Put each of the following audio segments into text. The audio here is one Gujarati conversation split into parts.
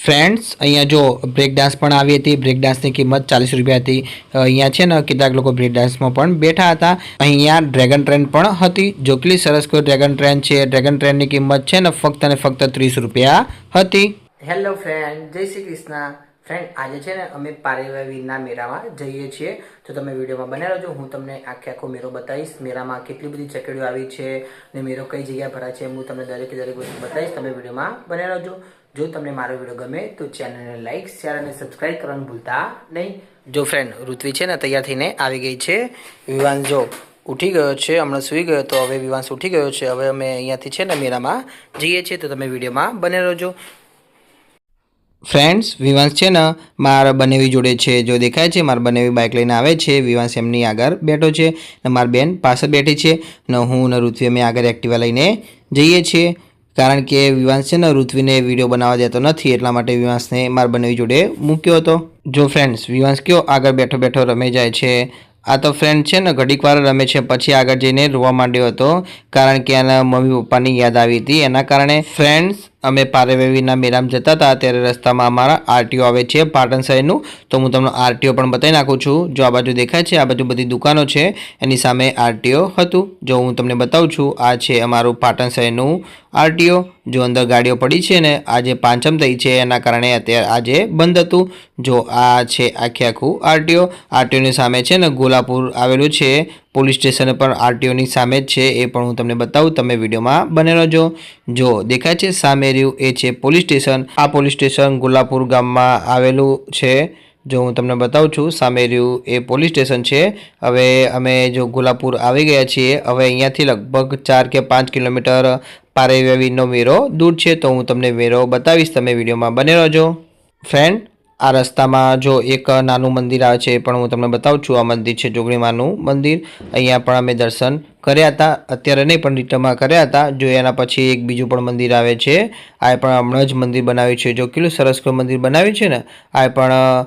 ફ્રેન્ડ્સ અહીંયા જો બ્રેક ડાન્સ પણ આવી હતી। બ્રેક ડાન્સની કિંમત 40 રૂપિયા હતી। અહીંયા છે ને કેટલાક લોકો બ્રેક ડાન્સમાં પણ બેઠા હતા। અહીંયા ડ્રેગન ટ્રેન પણ હતી। જો કેટલી સરસ કોઈ ડ્રેગન ટ્રેન છે। ડ્રેગન ટ્રેનની કિંમત છે ને ફક્ત અને ફક્ત 30 રૂપિયા હતી। હેલો ફ્રેન્ડ, જય શ્રી કૃષ્ણ। ફ્રેન્ડ, આજે છે ને અમે પારેવીરના મેળામાં જઈએ છીએ। તો તમે વિડીયોમાં બને રહેજો। હું તમને આખો મેળો બતાવીશ। મેળામાં કેટલી બધી ચકડીઓ આવી છે ને મેળો કઈ જગ્યાએ ભરાય છે હું તમને દરેક વસ્તુ બતાવીશ। તમે વિડીયોમાં બને રહેજો। જો તમને મારો વિડીયો ગમે તો ચેનલને લાઈક, શેર અને સબસ્ક્રાઇબ કરવાનું ભૂલતા નહીં। જો ફ્રેન્ડ, ઋત્વી છે ને તૈયાર થઈને આવી ગઈ છે। વિવાંશ જો ઉઠી ગયો છે, હમણાં સૂઈ ગયો તો હવે વિવાંશ ઉઠી ગયો છે। હવે અમે અહીંયાથી છે ને મેળામાં જઈએ છીએ। તો તમે વિડીયોમાં બને રહેજો। ફ્રેન્ડ્સ, વિવાંશ છે ને મારા બનેવી જોડે છે। જો દેખાય છે મારા બનેવી બાઇક લઈને આવે છે। વિવાંશ એમની આગળ બેઠો છે ને મારી બેન પાછળ બેઠી છે ને હું ને ઋત્વી અમે આગળ એક્ટિવા લઈને જઈએ છીએ। કારણ કે વિવાંશ છે ને ઋત્વીને વિડીયો બનાવવા દેતો નથી, એટલા માટે વિવાંશને મારા બનેવી જોડે મૂક્યો હતો। જો ફ્રેન્ડ્સ, વિવાંશ કયો આગળ બેઠો બેઠો રમે જાય છે। આ તો ફ્રેન્ડ છે ને ઘડીક વાર રમે છે, પછી આગળ જઈને રોવા માંડ્યો હતો કારણ કે એના મમ્મી પપ્પાની યાદ આવી હતી એના કારણે। ફ્રેન્ડ્સ, અમે પારેવીના મેળામાં જતા હતા ત્યારે રસ્તામાં અમારા આરટીઓ આવે છે પાટણ શહેરનું। તો હું તમને આરટીઓ પણ બતાવી નાખું છું। જો આ બાજુ દેખાય છે, આ બાજુ બધી દુકાનો છે, એની સામે આરટીઓ હતું। જો હું તમને બતાવું છું, આ છે અમારું પાટણ શહેરનું આરટીઓ। જો અંદર ગાડીઓ પડી છે ને આજે પાંચમ થઈ છે એના કારણે અત્યારે આજે બંધ હતું। જો આ છે આખું આરટીઓ। આરટીઓની સામે છે ને ગોલાપુર આવેલું છે। પોલીસ સ્ટેશન પણ આરટીઓની સામે જ છે, એ પણ હું તમને બતાવું। તમે વિડીયોમાં બને રહેજો। જો દેખાય છે સામે રહ્યું એ છે પોલીસ સ્ટેશન। આ પોલીસ સ્ટેશન ગોલાપુર ગામમાં આવેલું છે। જો હું તમને બતાવું છું, સામે રહ્યું એ પોલીસ સ્ટેશન છે। હવે અમે જો ગોલાપુર આવી ગયા છીએ। હવે અહીંયાથી લગભગ 4 કે 5 કિલોમીટર પારેવીનો મેળો દૂર છે। તો હું તમને મેળો બતાવીશ, તમે વિડીયોમાં બને રહેજો। ફ્રેન્ડ, આ રસ્તામાં જો એક નાનું મંદિર આવે છે, પણ હું તમને બતાવું છું। આ મંદિર છે જોગણીમાનું મંદિર। અહીંયા પણ અમે દર્શન કર્યા હતા, અત્યારે નહીં પણ રિટર્નમાં કર્યા હતા। જો એના પછી એક બીજું પણ મંદિર આવે છે, આ પણ હમણાં જ મંદિર બનાવ્યું છે। જો કેટલું સરસ કોઈ મંદિર બનાવ્યું છે ને, આ પણ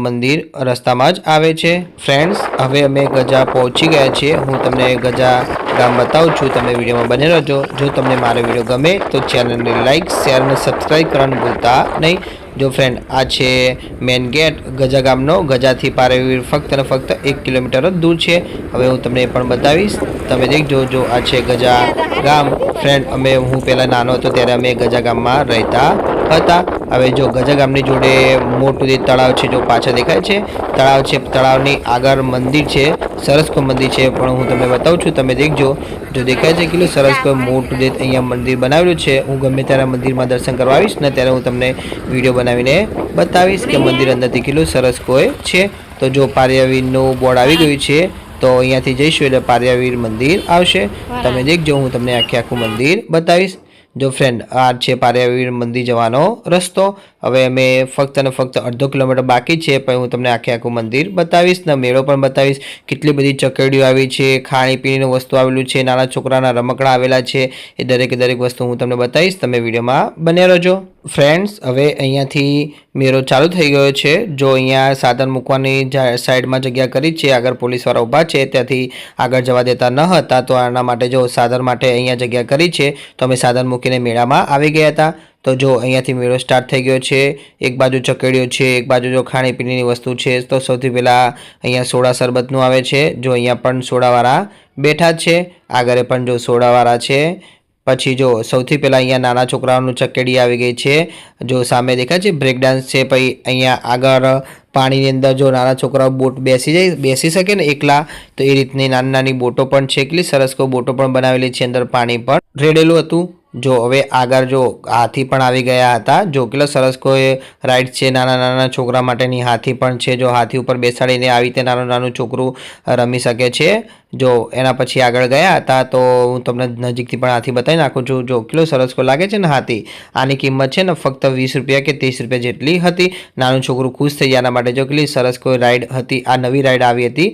મંદિર રસ્તામાં જ આવે છે। ફ્રેન્ડ્સ, હવે અમે ગજા પહોંચી ગયા છીએ। હું તમને ગજા ગામ બતાવું છું, તમે વિડીયોમાં બને રહેજો। જો તમને મારો વિડીયો ગમે તો ચેનલને લાઈક, શેર અને સબસ્ક્રાઈબ કરવાનું ભૂલતા નહીં। જો ફ્રેન્ડ, આ છે મેન ગેટ ગજા ગામનો। ગજાથી પારેવી ફક્ત અને ફક્ત 1 કિલોમીટર જ દૂર છે। હવે હું તમને એ પણ બતાવીશ, તમે દેખજો। જો આ છે ગજા ગામ। ફ્રેન્ડ, હું પહેલાં નાનો હતો ત્યારે અમે ગજા ગામમાં રહેતા હતા। હવે જો ગજા ગામની જોડે મોટું તળાવ છે, જો પાછળ દેખાય છે તળાવ છે। તળાવની આગળ મંદિર છે, સરસ કોઈ મંદિર છે, પણ હું તમને બતાવું છું, તમે દેખજો। જો દેખાય છે કેટલું સરસ કોઈ મોટું અહીંયા મંદિર બનાવેલું છે। હું ગમે ત્યારે મંદિરમાં દર્શન કરવા આવીશ ને ત્યારે હું તમને વિડીયો બનાવીને બતાવીશ કે મંદિર અંદરથી કેટલું સરસ કોઈ છે। તો જો પારેવીનું બોર્ડ આવી ગયું છે, તો અહીંયાથી જઈશું એટલે પારેવી મંદિર આવશે। તમે દેખજો, હું તમને આખું મંદિર બતાવીશ। જો ફ્રેન્ડ, આ છે પારેવી મંદિર જવાનો રસ્તો। હવે અમે ફક્ત અને ફક્ત અડધો કિલોમીટર બાકી છે, પણ હું તમને આખું મંદિર બતાવીશ ને મેળો પણ બતાવીશ। કેટલી બધી ચકડીઓ આવી છે, ખાણીપીણીની વસ્તુ આવેલું છે, નાના છોકરાના રમકડા આવેલા છે, એ દરેક વસ્તુ હું તમને બતાવીશ। તમે વિડીયોમાં બને રહેજો। ફ્રેન્ડ્સ, હવે અહીંયાથી મેળો ચાલુ થઈ ગયો છે। જો અહીંયા સાધન મૂકવાની સાઈડમાં જગ્યા કરી છે, આગળ પોલીસવાળા ઊભા છે, ત્યાંથી આગળ જવા દેતા ન હતા, તો આના માટે જો સાધન માટે અહીંયા જગ્યા કરી છે, તો અમે સાધન મૂકીને મેળામાં આવી ગયા હતા। તો જો અહીંયાથી મેળો સ્ટાર્ટ થઈ ગયો છે। એક બાજુ ચકડીઓ છે, એક બાજુ જો ખાણીપીણીની વસ્તુ છે। તો સૌથી પહેલાં અહીંયા સોડા શરબતનું આવે છે। જો અહીંયા પણ સોડાવાળા બેઠા છે, આગળ પણ જો સોડાવાળા છે। પછી જો સૌથી પહેલાં અહીંયા નાના છોકરાઓનું ચકેડી આવી ગઈ છે। જો સામે દેખાય છે બ્રેક ડાન્સ છે। પછી અહીંયા આગળ પાણીની અંદર જો નાના છોકરાઓ બોટ બેસી શકે ને એકલા, તો એ રીતની નાની બોટો પણ છે। કેટલી સરસ કોઈ બોટો પણ બનાવેલી છે, અંદર પાણી પણ રેડેલું હતું। જો હવે આગળ જો હાથી પણ આવી ગયા હતા। જો કેટલો સરસ કોઈ રાઈડ છે નાના છોકરા માટેની, હાથી પણ છે। જો હાથી ઉપર બેસાડીને આવી રીતે નાનું છોકરું રમી શકે છે। જો એના પછી આગળ ગયા હતા, તો હું તમને નજીકથી પણ હાથી બતાવી નાખું છું। જો કેટલો સરસ કોઈ લાગે છે ને હાથી। આની કિંમત છે ને ફક્ત 20 રૂપિયા કે 30 રૂપિયા જેટલી હતી। નાનું છોકરું ખુશ થઈ જાય એના માટે જો કેટલી સરસ કોઈ રાઈડ હતી। આ નવી રાઈડ આવી હતી।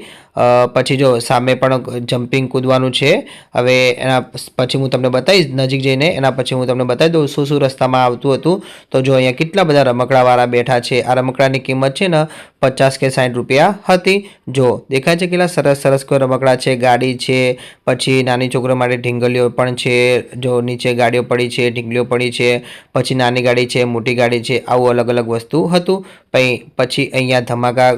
પછી જો સામે પણ જમ્પિંગ કૂદવાનું છે। હવે એના પછી હું તમને બતાવીશ નજીક જઈને, એના પછી હું તમને બતાવી દઉં શું રસ્તામાં આવતું હતું। તો જો અહીંયા કેટલા બધા રમકડાવાળા બેઠા છે। આ રમકડાની કિંમત છે ને 50 કે 60 રૂપિયા હતી। જો દેખાય છે કેટલા સરસ કોઈ રમકડા છે, ગાડી છે, પછી નાની છોકરીઓ માટે ઢીંગલીઓ પણ છે, જો નીચે ગાડીઓ પડી છે, ઢીંગલીઓ પડી છે, પછી નાની ગાડી છે, મોટી ગાડી છે, આવું અલગ અલગ વસ્તુ હતું. પછી અહીંયા ધમાકા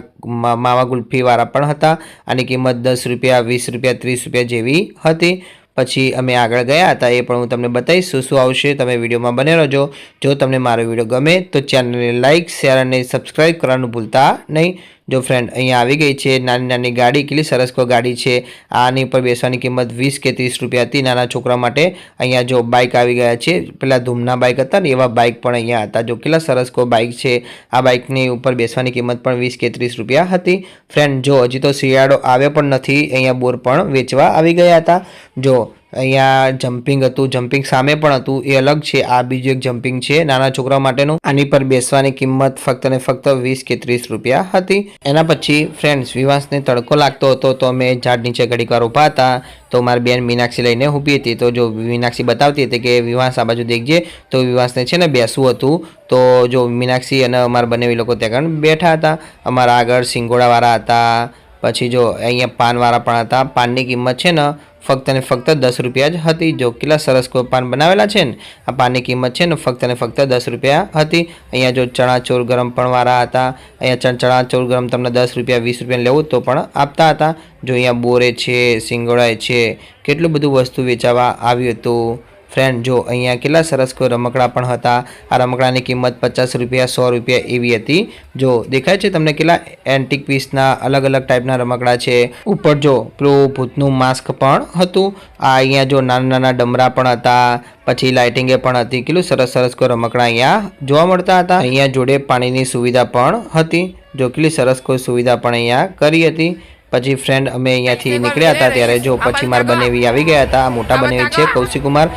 માવા ગુલ્ફીવાળા પણ હતા. આની કિંમત 10 રૂપિયા, 20 રૂપિયા, 30 રૂપિયા જેવી હતી. પછી અમે આગળ ગયા હતા, એ પણ હું તમને બતાવીશ શું શું આવશે. તમે વિડીયોમાં બને રહેજો. જો તમને મારો વિડીયો ગમે તો ચેનલને લાઇક, શેર અને સબસ્ક્રાઈબ કરવાનું ભૂલતા નહીં. જો ફ્રેન્ડ અહીંયા આવી ગઈ છે નાની નાની ગાડી, કેટલી સરસ કોઈ ગાડી છે. આની ઉપર બેસવાની કિંમત 20 કે 30 રૂપિયા હતી નાના છોકરા માટે. અહીંયા જો બાઇક આવી ગયા છે, પેલા ધૂમના બાઇક હતા ને એવા બાઇક પણ અહીંયા હતા. જો કેટલા સરસ કોઈ બાઇક છે. આ બાઇકની ઉપર બેસવાની કિંમત પણ 20 કે 30 રૂપિયા હતી. ફ્રેન્ડ જો હજી તો શિયાળો આવ્યો પણ નથી, અહીંયા બોર પણ વેચવા આવી ગયા હતા. જો અહીંયા જમ્પિંગ હતું, જમ્પિંગ સામે પણ હતું, એ અલગ છે. આ બીજું એક જમ્પિંગ છે નાના છોકરા માટેનું. આની પર બેસવાની કિંમત ફક્ત ને ફક્ત 20 કે 30 રૂપિયા હતી. એના પછી ફ્રેન્ડ્સ વિવાસને તડકો લાગતો હતો તો અમે ઝાડ નીચે ઘડીક વાર ઊભા હતા. તો મારી બેન મીનાક્ષી લઈને ઊભી હતી. તો જો મીનાક્ષી બતાવતી હતી કે વિવાસ આ બાજુ દેખજે. તો વિવાસને છે ને બેસવું હતું. તો જો મીનાક્ષી અને અમારા બંને લોકો ત્યાં બેઠા હતા. અમારા આગળ સિંગોડાવાળા હતા. પછી જો અહીંયા પાનવાળા પણ હતા. પાનની કિંમત છે ને ફક્ત ને ફક્ત 10 રૂપિયા જ હતી. જો કેટલા સરસ કોઈ પાન બનાવેલા છે ને. આ પાનની કિંમત છે ને ફક્ત ને ફક્ત 10 રૂપિયા હતી. અહીંયા જો ચણાચોર ગરમ પણ વાળા હતા. અહીંયા ચણાચોર ગરમ તમને 10 રૂપિયા, 20 રૂપિયા લેવું તો પણ આપતા હતા. જો અહીંયા બોરે છે, સિંગોડા છે, કેટલું બધું વસ્તુ વેચાવા આવ્યું હતું. ફ્રેન્ડ જો અહીંયા કેટલા સરસ કોઈ રમકડા પણ હતા. આ રમકડાની કિંમત 50 રૂપિયા, 100 રૂપિયા એવી હતી. જો દેખાય છે તમને કેટલા એન્ટિક પીસના અલગ અલગ ટાઈપના રમકડા છે. ઉપર જો પેલું ભૂતનું માસ્ક પણ હતું. આ અહીંયા જો નાના નાના ડમરા પણ હતા. પછી લાઇટિંગે પણ હતી. કેટલું સરસ સરસ કોઈ રમકડા અહીંયા જોવા મળતા હતા. અહીંયા જોડે પાણીની સુવિધા પણ હતી. જો કેટલી સરસ કોઈ સુવિધા પણ અહીંયા કરી હતી. પછી ફ્રેન્ડ અમે અહીંયાથી નીકળ્યા હતા ત્યારે જો પછી મારા બનેવી આવી ગયા હતા. આ મોટા બનેવી છે કૌશિક કુમાર.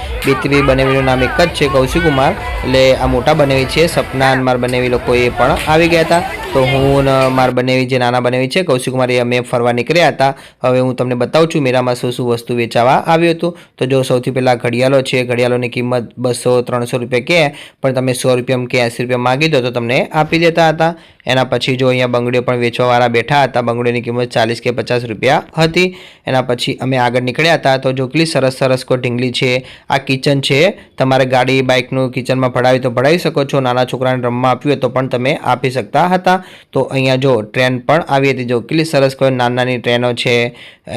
બે બનેવીનું નામ એક જ છે કૌશિક કુમાર. એટલે આ મોટા બનેવી છે. સપના અને મારા બનેવી લોકો એ પણ આવી ગયા હતા. તો હું મારા બનેવી જે નાના બનેવી છે કૌશિક કુમાર એ અમે ફરવા નીકળ્યા હતા. હવે હું તમને બતાવું છું મેળામાં શું શું વસ્તુ વેચાવા આવ્યું હતું. તો જો સૌથી પહેલાં ઘડિયાળો છે. ઘડિયાળોની કિંમત 200-300 રૂપિયા કહે પણ તમે 100 રૂપિયા કે 80 રૂપિયા માગી દો તો તમને આપી દેતા હતા. એના પછી જો અહીંયા બંગડીઓ પણ વેચવાવાળા બેઠા હતા. બંગડીઓની કિંમત 40 કે 50 રૂપિયા હતી. એના પછી અમે આગળ નીકળ્યા હતા. તો જો કેટલી સરસ સરસ કોઈ ઢીંગલી છે. આ કિચન છે. તમારે ગાડી બાઇકનું કિચનમાં ભરાવી તો ભરાવી શકો છો. નાના છોકરાને રમવા આપ્યું હોય તો પણ તમે આપી શકતા હતા. તો અહીંયા જો ટ્રેન પણ આવી હતી. જો કેટલી સરસ કોઈ નાની નાની ટ્રેનો છે.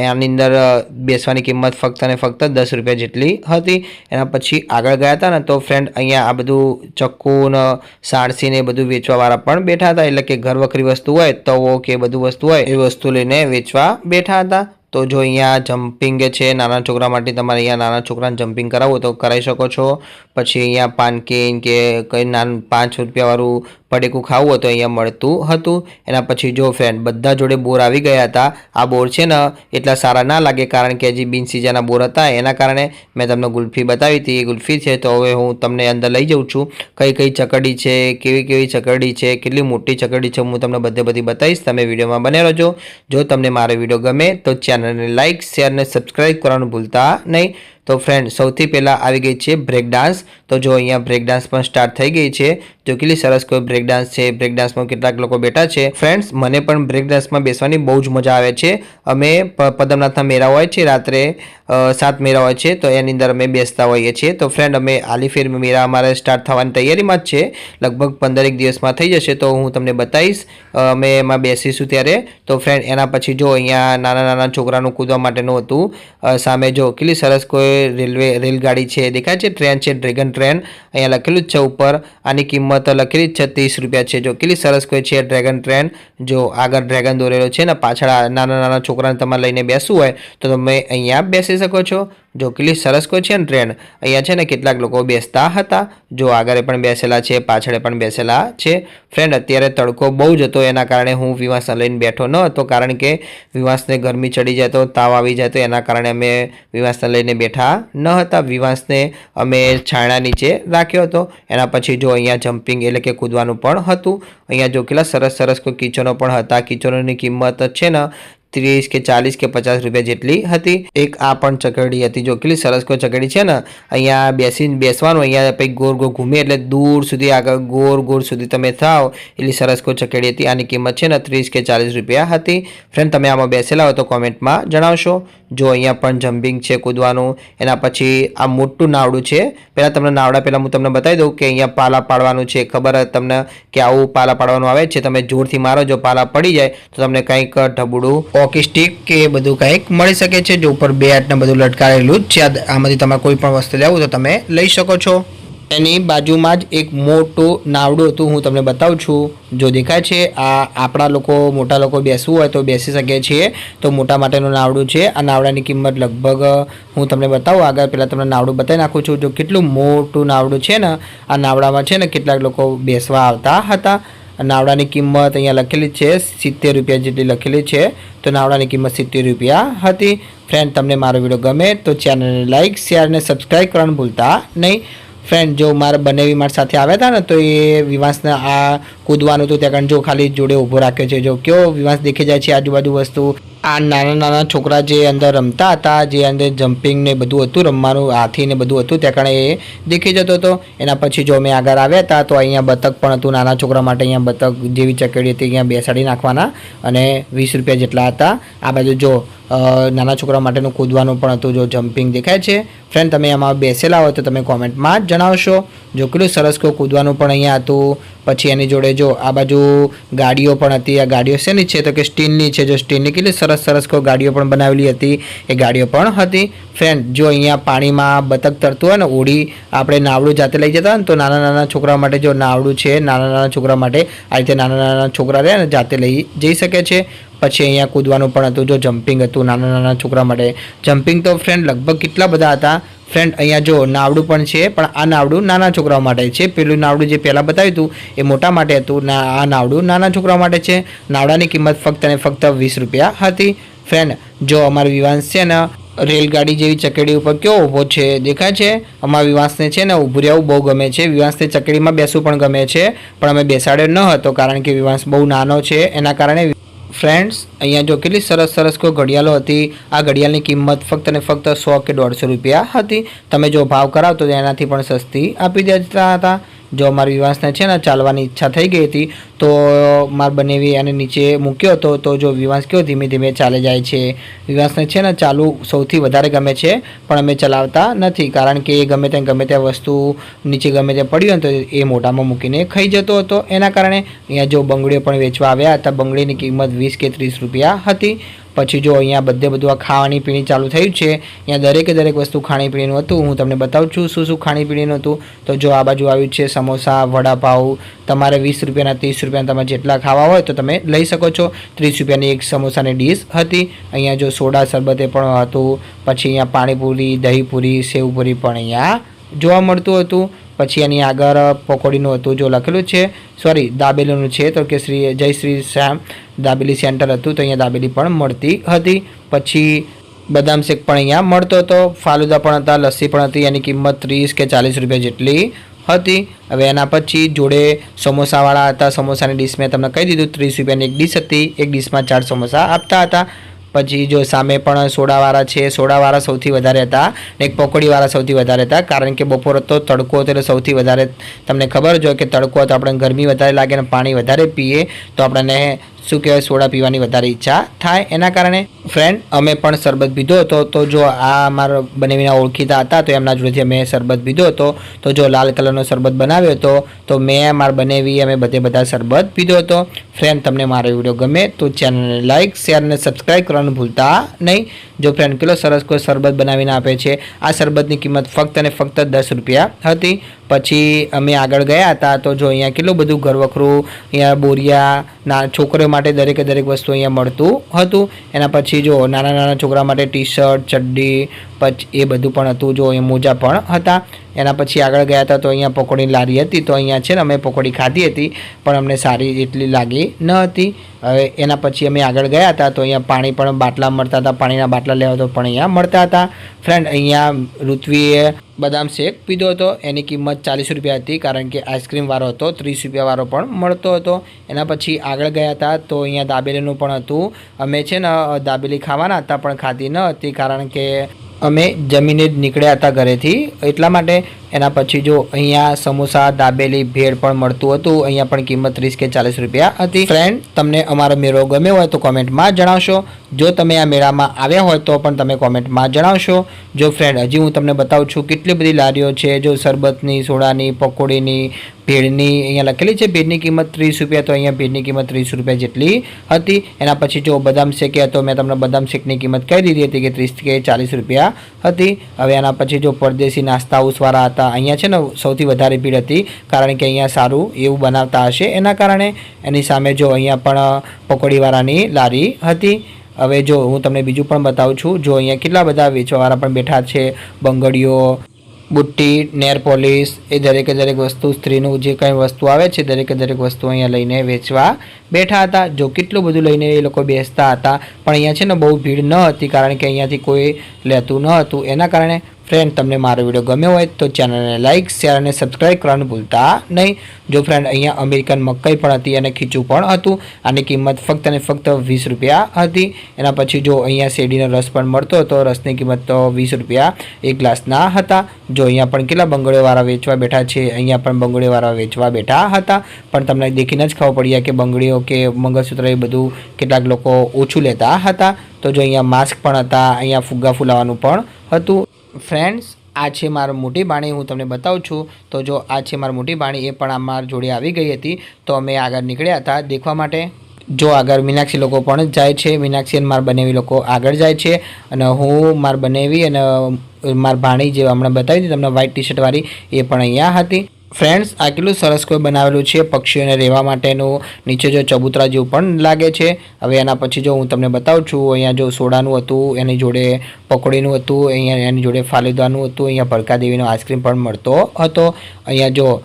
આની અંદર બેસવાની કિંમત ફક્ત ને ફક્ત 10 રૂપિયા જેટલી હતી. એના પછી આગળ ગયા હતા ને તો ફ્રેન્ડ અહીંયા આ બધું ચક્કુ ને સાણસી ને બધું વેચવાવાળા પણ બેઠા હતા. એટલે કે ઘર વખરી વસ્તુ હોય, તવો કે બધું વસ્તુ હોય એ વસ્તુ લઈને વેચવા બેઠા હતા. તો જો અહીંયા જમ્પિંગ છે નાના છોકરા માટે. તમારે અહીંયા નાના છોકરાને જમ્પિંગ કરાવવું તો કરાવી શકો છો. પછી અહીંયા પાનકીન કે કંઈ નાનું 5 રૂપિયાવાળું પડીકું ખાવું હોય તો અહીંયા મળતું હતું. એના પછી જો ફ્રેન્ડ બધા જોડે બોર આવી ગયા હતા. આ બોર છે ને એટલા સારા ના લાગે કારણ કે હજી બિન સિઝનના બોર હતા. એના કારણે મેં તમને ગુલ્ફી બતાવી હતી. એ ગુલ્ફી છે. તો હવે હું તમને અંદર લઈ જાઉં છું. કઈ કઈ ચકરડી છે, કેવી કેવી ચકરડી છે, કેટલી મોટી ચકરડી છે હું તમને બધી બતાવીશ. તમે વિડીયોમાં બને રહેજો. જો તમને મારો વિડીયો ગમે તો ચેનલને લાઇક, શેર અને સબસ્ક્રાઈબ કરવાનું ભૂલતા નહીં. તો ફ્રેન્ડ સૌથી પહેલાં આવી ગઈ છે બ્રેક ડાન્સ. તો જો અહીંયા બ્રેક ડાન્સ પણ સ્ટાર્ટ થઈ ગઈ છે. જો કેટલી સરસ કોઈ બ્રેક ડાન્સ છે. બ્રેક ડાન્સમાં કેટલાક લોકો બેઠા છે. ફ્રેન્ડ્સ મને પણ બ્રેક ડાન્સમાં બેસવાની બહુ જ મજા આવે છે. અમે પદમનાથના મેળા હોય છે રાત્રે 7 મેળા હોય છે તો એની અંદર અમે બેસતા હોઈએ છીએ. તો ફ્રેન્ડ અમે આલીફેર મેળા અમારે સ્ટાર્ટ થવાની તૈયારીમાં જ છે. લગભગ 15 દિવસમાં થઈ જશે. તો હું તમને બતાવીશ અમે એમાં બેસીશું ત્યારે. તો ફ્રેન્ડ એના પછી જો અહીંયા નાના નાના છોકરાનું કૂદવા માટેનું હતું. સામે જો કેટલી સરસ કોઈ રેલગાડી છે. દેખાય છે ટ્રેન છે, ડ્રેગન ટ્રેન અહીંયા લખેલું જ છે ઉપર. આની કિંમત લખેલી જ છે 30 રૂપિયા છે. જો કેટલી સરસ કોઈ છે ડ્રેગન ટ્રેન. જો આગળ ડ્રેગન દોરેલો છે ને પાછળ નાના નાના છોકરાને તમારે લઈને બેસવું હોય તો તમે અહીંયા બેસી શકો છો. જો કેટલી સરસ કોઈ છે ને ટ્રેન. અહીંયા છે ને કેટલાક લોકો બેસતા હતા. જો આગળ પણ બેસેલા છે, પાછળ પણ બેસેલા છે. ફ્રેન્ડ અત્યારે તડકો બહુ જ હતો એના કારણે હું વિવાસને લઈને બેઠો ન હતો કારણ કે વિવાસને ગરમી ચડી જાય તો તાવ આવી જાય તો એના કારણે અમે વિવાસને લઈને બેઠા ન હતા. વિવાસને અમે છાયણા નીચે રાખ્યો હતો. એના પછી જો અહીંયા જમ્પિંગ એટલે કે કૂદવાનું પણ હતું. અહીંયા જો કેટલા સરસ સરસ કોઈ કિચનો પણ હતા. કિચનોની કિંમત છે ને 30 કે 40 કે 50 રૂપિયા જેટલી હતી. એક આ પણ ચકરડી હતી. જો કેટલી સરસ કોઈ ચકરડી છે ને. અહીંયા બેસવાનું. અહીંયા પછી ગોળ ગોળ ઘૂમે એટલે દૂર સુધી આગળ ગોળ સુધી તમે થાવ એટલી સરસ કોઈ ચકરડી હતી. આની કિંમત છે ને 30 કે 40 રૂપિયા હતી. ફ્રેન્ડ તમે આમાં બેસેલા હોય તો કોમેન્ટમાં જણાવશો. જો અહીંયા પણ જમ્પિંગ છે કૂદવાનું. એના પછી આ મોટું નાવડું છે. પહેલાં તમને નાવડા પહેલાં હું તમને બતાવી દઉં કે અહીંયા પાલા પાડવાનું છે. ખબર તમને કે આવું પાલા પાડવાનું આવે છે. તમે જોરથી મારો, જો પાલા પડી જાય તો તમને કંઈક ઢબુડું હોકી સ્ટિક કે બધું કંઈક મળી શકે છે. જો ઉપર બેટ ને બધું લટકાવેલું જ છે. આમાંથી તમારે કોઈ પણ વસ્તુ લેવું તો તમે લઈ શકો છો. એની બાજુમાં જ એક મોટું નાવડું હતું, હું તમને બતાવું છું. જો દેખાય છે, આ આપણા લોકો, મોટા લોકો બેસવું હોય તો બેસી શકીએ છીએ. તો મોટા માટેનું નાવડું છે. આ નાવડાની કિંમત લગભગ હું તમને બતાવું આગળ. પહેલાં તમને નાવડું બતાવી નાખું છું. જો કેટલું મોટું નાવડું છે ને, આ નાવડામાં છે ને કેટલાક લોકો બેસવા આવતા હતા. નાવડાની કિંમત અહીંયા લખેલી છે 70 રૂપિયા જેટલી લખેલી છે. તો નાવડાની કિંમત 70 રૂપિયા હતી. ફ્રેન્ડ, તમને મારો વિડીયો ગમે તો ચેનલને લાઇક, શેર અને સબસ્ક્રાઈબ કરવાનું ભૂલતા નહીં. ફ્રેન્ડ, જો મારા બંને વિમાન સાથે આવ્યા હતા ને, તો એ વિવાસને આ કૂદવાનું હતું. ત્યાં જો ખાલી જોડે ઊભો રાખ્યો છે. જો કેવો વિવાસ દેખી જાય છે આજુબાજુ વસ્તુ. આ નાના નાના છોકરા જે અંદર રમતા હતા, જે અંદર જમ્પિંગ ને બધું હતું, રમવાનું હાથી ને બધું હતું, ત્યાં કારણે એ દેખી જતો હતો. એના પછી જો અમે આગળ આવ્યા હતા તો અહીંયા બતક પણ હતું નાના છોકરા માટે. અહીંયા બતક જેવી ચકેડી હતી, અહીંયા બેસાડી નાખવાના અને 20 રૂપિયા જેટલા હતા. આ બાજુ જો નાના છોકરા માટેનું કૂદવાનું પણ હતું. જો જમ્પિંગ દેખાય છે. ફ્રેન્ડ, તમે આમાં બેસેલા હોય તો તમે કોમેન્ટમાં જણાવશો. જો કેટલું સરસ કૂદવાનું પણ અહીંયા હતું. પછી એની જોડે જો આ બાજુ ગાડીઓ પણ હતી. આ ગાડીઓ શેની છે તો કે સ્ટીલની છે. જો સ્ટીલની કેટલી સરસ સરસ ગાડીઓ પણ બનાવેલી હતી, એ ગાડીઓ પણ હતી. ફ્રેન્ડ, જો અહીંયા પાણીમાં બતક તરતું હોય ને, ઓડી આપણે નાવડું જાતે લઈ જતા ને, તો નાના નાના છોકરા માટે જો નાવડું છે, નાના નાના છોકરા માટે આ રીતે નાના નાના છોકરા રહે ને જાતે લઈ જઈ શકે છે. પછી અહીંયા કૂદવાનું પણ હતું. જો જમ્પિંગ હતું નાના નાના છોકરા માટે. જમ્પિંગ તો ફ્રેન્ડ લગભગ કેટલા બધા હતા. ફ્રેન્ડ, અહીંયા જો નાવડું પણ છે, પણ આ નાવડું નાના છોકરાઓ માટે છે. પેલું નાવડું જે પહેલાં બતાવ્યું હતું એ મોટા માટે હતું. આ નાવડું નાના છોકરાઓ માટે છે. નાવડાની કિંમત ફક્ત અને ફક્ત 20 રૂપિયા હતી. ફ્રેન્ડ, જો અમારો વિવાસ છે ને રેલગાડી જેવી ચકેડી ઉપર કેવો ઊભો છે દેખાય છે. અમારા વિવાસને છે ને ઊભું રહેવું બહુ ગમે છે. વિવાસને ચકેડીમાં બેસવું પણ ગમે છે, પણ અમે બેસાડ્યો ન હતો કારણ કે વિવાસ બહુ નાનો છે. એના કારણે ફ્રેન્ડ્સ, અહીંયા જો કેટલી સરસ સરસ કોઈ ઘડિયાળો હતી. આ ઘડિયાળની કિંમત ફક્ત અને ફક્ત 100 કે 150 રૂપિયા હતી. તમે જો ભાવ કરાવતો તો એનાથી પણ સસ્તી આપી દેતા હતા. જો મારા વિવાસને છે ને ચાલવાની ઈચ્છા થઈ ગઈ હતી, તો મારા બનેવી એને નીચે મૂક્યો હતો. તો જો વિવાસ કેવો ધીમે ધીમે ચાલે જાય છે. વિવાસને છે ને ચાલુ સૌથી વધારે ગમે છે, પણ અમે ચલાવતા નથી કારણ કે એ ગમે ત્યાં વસ્તુ નીચે ગમે ત્યાં પડી હોય તો એ મોઢામાં મૂકીને ખાઈ જતો હતો. એના કારણે અહીંયા જો બંગડીઓ પણ વેચવા આવ્યા હતા. બંગડીની કિંમત 20 કે 30 રૂપિયા હતી. પછી જો અહીંયા બધું આ ખાવાની પીણી ચાલુ થયું છે. અહીંયા દરેક વસ્તુ ખાણીપીણીનું હતું. હું તમને બતાવું છું શું ખાણીપીણીનું હતું. તો જો આ બાજુ આવ્યું છે સમોસા, વડાપાઉં. તમારે 20 રૂપિયાના 30 રૂપિયાના તમે જેટલા ખાવા હોય તો તમે લઈ શકો છો. 30 રૂપિયાની એક સમોસાની ડીશ હતી. અહીંયા જો સોડા શરબતે પણ હતું. પછી અહીંયા પાણીપુરી, દહીંપુરી, સેવપુરી પણ અહીંયા જોવા મળતું હતું. પછી એની આગળ પકોડીનું હતું. જો લખેલું છે, સોરી દાબેલીનું છે, તો કે જય શ્રી શ્યામ દાબેલી સેન્ટર હતું. તો અહીંયા દાબેલી પણ મળતી હતી. પછી બદામ શેક પણ અહીંયા મળતો હતો. ફાલુદા પણ હતા, લસ્સી પણ હતી. એની કિંમત 30 કે 40 રૂપિયા જેટલી હતી. હવે એના પછી જોડે સમોસાવાળા હતા. સમોસાની ડીશ મેં તમને કહી દીધું 30 રૂપિયાની એક ડીશ હતી. એક ડીશમાં 4 સમોસા આપતા હતા. પછી જો સામે પણ સોડાવાળા છે. સોડાવાળા સૌથી વધારે હતા ને એક પકોડીવાળા સૌથી વધારે હતા. કારણ કે બપોર હતો, તડકો હતો, એટલે સૌથી વધારે તમને ખબર જ હોય કે તડકો હતો, આપણે ગરમી વધારે લાગે અને પાણી વધારે પીએ તો આપણને શું કહેવાય સોડા પીવાની વધારે ઈચ્છા થાય. એના કારણે ફ્રેન્ડ અમે પણ શરબત પીધો હતો. તો જો આ મારા બનેવીના ઓળખીતા હતા, તો એમના જોડેથી અમે શરબત પીધો હતો. તો જો લાલ કલરનો શરબત બનાવ્યો હતો, તો મેં મારા બનેવી અમે બધા શરબત પીધો હતો. ફ્રેન્ડ, તમને મારો વિડીયો ગમે તો ચેનલને લાઇક, શેર અને સબસ્ક્રાઈબ કરવાનું ભૂલતા નહીં. જો ફ્રેન્ડ કેટલો સરસ કોઈ શરબત બનાવીને આપે છે. આ શરબતની કિંમત ફક્ત અને ફક્ત 10 રૂપિયા હતી. પછી અમે આગળ ગયા હતા. તો જો અહીંયા કેટલું બધું ઘરવખરું, અહીંયા બોરિયા છોકરીઓ માટે દરેક વસ્તુ અહીંયા મળતું હતું. એના પછી જો નાના છોકરા માટે ટી શર્ટ, ચડ્ડી, પછી એ બધું પણ હતું. જો અહીંયા મોજા પણ હતા. એના પછી આગળ ગયા હતા તો અહીંયા પકોડીની લારી હતી. તો અહીંયા છે ને અમે પકોડી ખાધી હતી, પણ અમને સારી એટલી લાગી ન હતી. હવે એના પછી અમે આગળ ગયા હતા તો અહીંયા પાણી પણ બાટલા મળતા હતા. પાણીના બાટલા લેવા તો પણ અહીંયા મળતા હતા. ફ્રેન્ડ, અહીંયા ઋત્વીએ બદામ શેક પીધો હતો. એની કિંમત 40 રૂપિયા હતી કારણ કે આઈસ્ક્રીમવાળો હતો. 30 રૂપિયાવાળો પણ મળતો હતો. એના પછી આગળ ગયા હતા તો અહીંયા દાબેલીનું પણ હતું. અમે છે ને દાબેલી ખાવાના હતા, પણ ખાધી ન હતી કારણ કે અમે જમીને જ નીકળ્યા હતા ઘરેથી, એટલા માટે. એના પછી જો અહીંયા સમોસા, દાબેલી, ભેળ પણ મળતું હતું. અહીંયા પણ કિંમત 30 કે 40 રૂપિયા હતી. ફ્રેન્ડ, તમને અમારો મેળો ગમ્યો હોય તો કોમેન્ટમાં જણાવશો. જો તમે આ મેળામાં આવ્યા હોય તો પણ તમે કોમેન્ટમાં જણાવશો. જો ફ્રેન્ડ, હજી હું તમને બતાવું છું કેટલી બધી લારીઓ છે. જો શરબતની, સોડાની, પકોડીની, ભેળની અહીંયા લખેલી છે. ભેળની કિંમત 30 રૂપિયા, તો અહીંયા ભેળની કિંમત 30 રૂપિયા જેટલી હતી. એના પછી જો બદામ શેક તો મેં તમને બદામ શેકની કિંમત કહી દીધી હતી કે 30 કે 40 રૂપિયા હતી. હવે એના પછી જો પરદેશી નાસ્તા હાઉસવાળા હતા. અહીંયા છે ને સૌથી વધારે ભીડ હતી, કારણ કે અહીંયા સારું એવું બનાવતા હશે એના કારણે. એની સામે જો અહીંયા પણ પકોડીવાળાની લારી હતી. હવે જો હું તમને બીજું પણ બતાવું છું. જો અહીંયા કેટલા બધા વેચવાવાળા પણ બેઠા છે. બંગડીઓ, બુટ્ટી, નેર પોલિશ, એ દરેકે દરેક વસ્તુ, સ્ત્રીનું જે કંઈ વસ્તુ આવે છે દરેકે દરેક વસ્તુ અહીંયા લઈને વેચવા બેઠા હતા. જો કેટલું બધું લઈને એ લોકો બેસતા હતા, પણ અહીંયા છે ને બહુ ભીડ ન હતી, કારણ કે અહીંયાથી કોઈ લેતું ન હતું. એના કારણે ફ્રેન્ડ, તમને મારો વિડીયો ગમ્યો હોય તો ચેનલને લાઇક, શેર અને સબસ્ક્રાઈબ કરવાનું ભૂલતા નહીં. જો ફ્રેન્ડ, અહીંયા અમેરિકન મકાઈ પણ હતી અને ખીચું પણ હતું. આની કિંમત ફક્ત અને ફક્ત 20 રૂપિયા હતી. એના પછી જો અહીંયા શેરડીનો રસ પણ મળતો હતો. રસની કિંમત તો 20 રૂપિયા એક ગ્લાસના હતા. જો અહીંયા પણ કેટલા બંગડીઓવાળા વેચવા બેઠા છે. અહીંયા પણ બંગડીઓવાળા વેચવા બેઠા હતા. પણ તમને દેખીને જ ખબર પડી જાય કે બંગડીઓ કે મંગળસૂત્ર એ બધું કેટલાક લોકો ઓછું લેતા હતા. તો જો અહીંયા માસ્ક પણ હતા. અહીંયા ફુગ્ગા ફૂલાવાનું પણ હતું. ફ્રેન્ડ્સ, આ છે મારું મોટી બાણી, હું તમને બતાવું છું. તો જો આ છે મારી મોટી બાણી, એ પણ અમારા જોડે આવી ગઈ હતી. તો અમે આગળ નીકળ્યા હતા દેખવા માટે. જો આગળ મીનાક્ષી લોકો પણ જાય છે. મીનાક્ષી અને મારા બનેવી લોકો આગળ જાય છે, અને હું મારા બનેવી અને મારા ભાણી જે હમણાં બતાવી હતી તમને વ્હાઇટ ટી શર્ટવાળી, એ પણ અહીંયા હતી. ફ્રેન્ડ્સ, આ કેટલું સરસ કોઈ બનાવેલું છે પક્ષીઓને રહેવા માટેનું. નીચે જો ચબૂતરા જેવું પણ લાગે છે. હવે એના પછી જો હું તમને બતાવું છું, અહીંયા જો સોડાનું હતું, એની જોડે પકોડીનું હતું, અહીંયા એની જોડે ફાલુદાનું હતું. અહીંયા ભરકાદેવીનો આઈસ્ક્રીમ પણ મળતો હતો. અહીંયા જો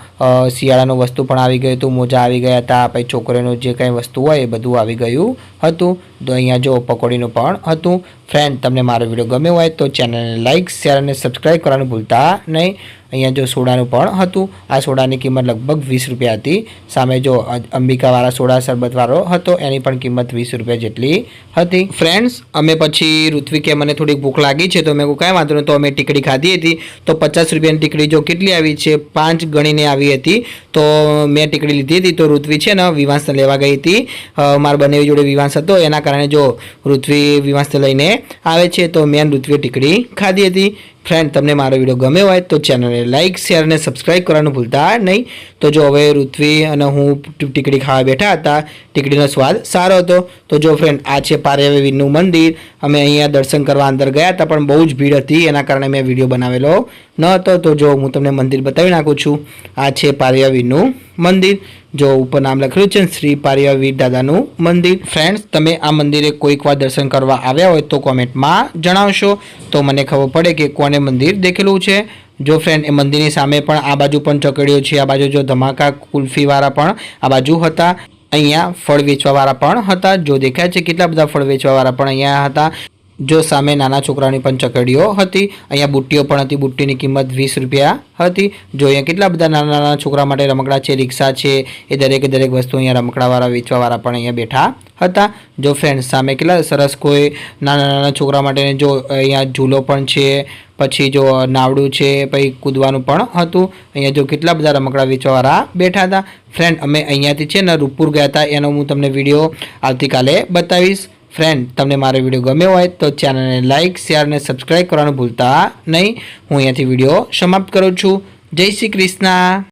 શિયાળાનું વસ્તુ પણ આવી ગયું હતું. મોજા આવી ગયા હતા. પછી છોકરીઓનું જે કંઈ વસ્તુ હોય એ બધું આવી ગયું હતું. તો અહીંયા જો પકોડીનું પણ હતું. ફ્રેન્ડ, તમને મારો વિડીયો ગમ્યો હોય તો ચેનલને લાઇક, શેર અને સબસ્ક્રાઈબ કરવાનું ભૂલતા નહીં. અહીંયા જો સોડાનું પણ હતું. આ સોડાની કિંમત લગભગ 20 રૂપિયા હતી. સામે જો અંબિકાવાળા સોડા શરબતવાળો હતો, એની પણ કિંમત 20 રૂપિયા જેટલી હતી. ફ્રેન્ડ્સ, અમે પછી ઋત્વિકે મને થોડીક ભૂખ લાગી છે, તો મેં કાંઈ વાંધો નહીં, તો અમે ટીકડી ખાધી હતી. તો 50 રૂપિયાની ટીકડી જો કેટલી આવી છે, 5 ગણીને આવી હતી. તો મેં ટીકડી લીધી હતી. તો ઋત્વી છે ને વિવાંશને લેવા ગઈ હતી. મારા બંને જોડે વિવાંશ હતો, એના કારણે જો ઋત્વી વિવાંશને લઈને આવે છે, તો મેં ઋત્વીએ ટીકડી ખાધી હતી. ફ્રેન્ડ, તમને મારો વિડીયો ગમ્યો હોય તો ચેનલને લાઇક, શેર અને સબસ્ક્રાઈબ કરવાનું ભૂલતા નહીં. તો જો હવે ઋત્વી અને હું ટીકડી ખાવા બેઠા હતા. ટીકડીનો સ્વાદ સારો હતો. તો જો ફ્રેન્ડ, આ છે પાર્યાવીરનું મંદિર. અમે અહીંયા દર્શન કરવા અંદર ગયા હતા, પણ બહુ જ ભીડ હતી, એના કારણે મેં વિડીયો બનાવેલો ન હતો. તો જો હું તમને મંદિર બતાવી નાખું છું. આ છે પાર્યાવીરનું મંદિર. જો ઉપર નામ લખેલું છે શ્રી પાર્યાવીર દાદાનું મંદિર. ફ્રેન્ડ્સ, તમે આ મંદિરે કોઈક વાર દર્શન કરવા આવ્યા હોય તો કોમેન્ટમાં જણાવશો, તો મને ખબર પડે કે કોને મંદિર દેખેલું છે. જો ફ્રેન્ડ, એ મંદિરની સામે પણ આ બાજુ પણ ચકડીઓ છે. આ બાજુ જો ધમાકા કુલ્ફીવાળા પણ આ બાજુ હતા. અહીંયા ફળ વેચવાવાળા પણ હતા. જો દેખાય છે કેટલા બધા ફળ વેચવાવાળા પણ અહીંયા હતા. જો સામે નાના છોકરાની પણ ચકડીઓ હતી. અહીંયા બુટ્ટીઓ પણ હતી. બુટ્ટીની કિંમત 20 રૂપિયા હતી. જો અહીંયા કેટલા બધા નાના નાના છોકરા માટે રમકડા છે, રિક્ષા છે, એ દરેકે દરેક વસ્તુ અહીંયા રમકડાવાળા વેચવાવાળા પણ અહીંયા બેઠા હતા. જો ફ્રેન્ડ્સ, સામે કેટલા સરસ કોઈ નાના નાના છોકરા માટે જો અહીંયા ઝૂલો પણ છે. પછી જો નાવડું છે, પછી કૂદવાનું પણ હતું. અહીંયા જો કેટલા બધા રમકડા વેચવાવાળા બેઠા હતા. ફ્રેન્ડ, અમે અહીંયાથી છે ને રૂપપુર ગયા હતા, એનો હું તમને વિડીયો આવતીકાલે બતાવીશ. ફ્રેન્ડ, તમને મારો વિડીયો ગમ્યો હોય તો ચેનલને લાઇક, શેર અને સબસ્ક્રાઈબ કરવાનું ભૂલતા નહીં. હું અહીંયાથી વિડીયો સમાપ્ત કરું છું. જય શ્રી કૃષ્ણ.